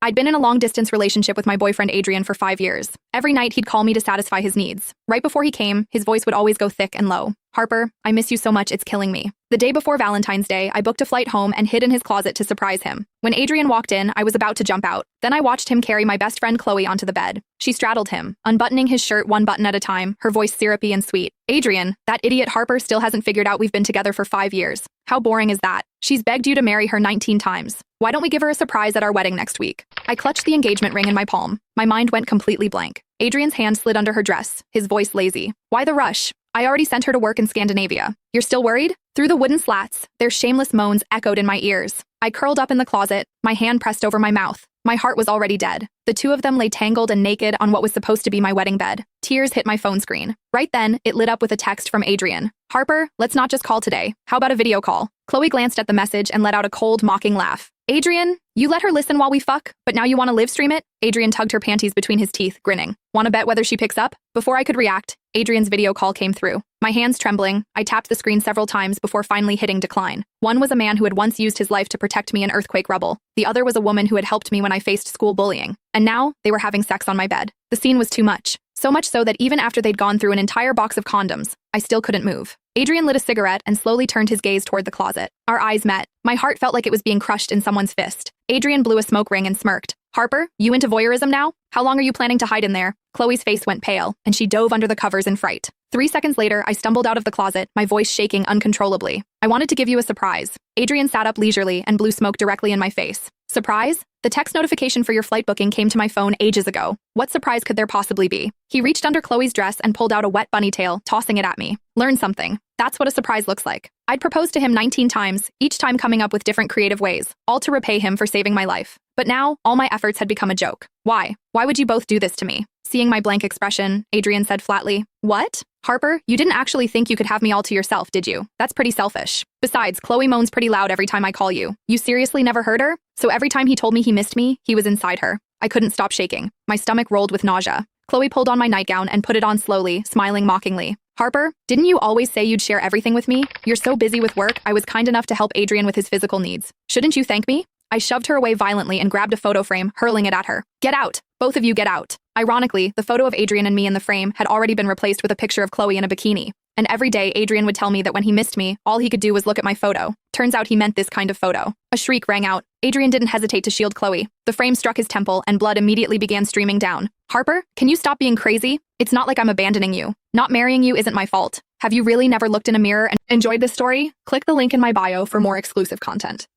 I'd been in a long-distance relationship with my boyfriend Adrian for 5 years. Every night he'd call me to satisfy his needs. Right before he came, his voice would always go thick and low. "Harper, I miss you so much, it's killing me." The day before Valentine's Day, I booked a flight home and hid in his closet to surprise him. When Adrian walked in, I was about to jump out. Then I watched him carry my best friend Chloe onto the bed. She straddled him, unbuttoning his shirt one button at a time, her voice syrupy and sweet. "Adrian, that idiot Harper still hasn't figured out we've been together for 5 years. How boring is that? She's begged you to marry her 19 times. Why don't we give her a surprise at our wedding next week?" I clutched the engagement ring in my palm. My mind went completely blank. Adrian's hand slid under her dress, his voice lazy. "Why the rush? I already sent her to work in Scandinavia. You're still worried?" Through the wooden slats, their shameless moans echoed in my ears. I curled up in the closet, my hand pressed over my mouth. My heart was already dead. The two of them lay tangled and naked on what was supposed to be my wedding bed. Tears hit my phone screen. Right then, it lit up with a text from Adrian. "Harper, let's not just call today. How about a video call?" Chloe glanced at the message and let out a cold, mocking laugh. "Adrian, you let her listen while we fuck, but now you want to live stream it?" Adrian tugged her panties between his teeth, grinning. "Want to bet whether she picks up?" Before I could react, Adrian's video call came through. My hands trembling, I tapped the screen several times before finally hitting decline. One was a man who had once used his life to protect me in earthquake rubble. The other was a woman who had helped me when I faced school bullying. And now, they were having sex on my bed. The scene was too much. So much so that even after they'd gone through an entire box of condoms, I still couldn't move. Adrian lit a cigarette and slowly turned his gaze toward the closet. Our eyes met. My heart felt like it was being crushed in someone's fist. Adrian blew a smoke ring and smirked. "Harper, you into voyeurism now? How long are you planning to hide in there?" Chloe's face went pale, and she dove under the covers in fright. 3 seconds later, I stumbled out of the closet, my voice shaking uncontrollably. "I wanted to give you a surprise." Adrian sat up leisurely and blew smoke directly in my face. "Surprise? The text notification for your flight booking came to my phone ages ago. What surprise could there possibly be?" He reached under Chloe's dress and pulled out a wet bunny tail, tossing it at me. "Learn something. That's what a surprise looks like." I'd proposed to him 19 times, each time coming up with different creative ways, all to repay him for saving my life. But now, all my efforts had become a joke. "Why? Why would you both do this to me?" Seeing my blank expression, Adrian said flatly, "What? Harper, you didn't actually think you could have me all to yourself, did you? That's pretty selfish. Besides, Chloe moans pretty loud every time I call you. You seriously never heard her?" So every time he told me he missed me, he was inside her. I couldn't stop shaking. My stomach rolled with nausea. Chloe pulled on my nightgown and put it on slowly, smiling mockingly. "Harper, didn't you always say you'd share everything with me? You're so busy with work, I was kind enough to help Adrian with his physical needs. Shouldn't you thank me?" I shoved her away violently and grabbed a photo frame, hurling it at her. "Get out! Both of you get out!" Ironically, the photo of Adrian and me in the frame had already been replaced with a picture of Chloe in a bikini. And every day, Adrian would tell me that when he missed me, all he could do was look at my photo. Turns out he meant this kind of photo. A shriek rang out. Adrian didn't hesitate to shield Chloe. The frame struck his temple, and blood immediately began streaming down. "Harper, can you stop being crazy? It's not like I'm abandoning you. Not marrying you isn't my fault. Have you really never looked in a mirror and enjoyed this story? Click the link in my bio for more exclusive content.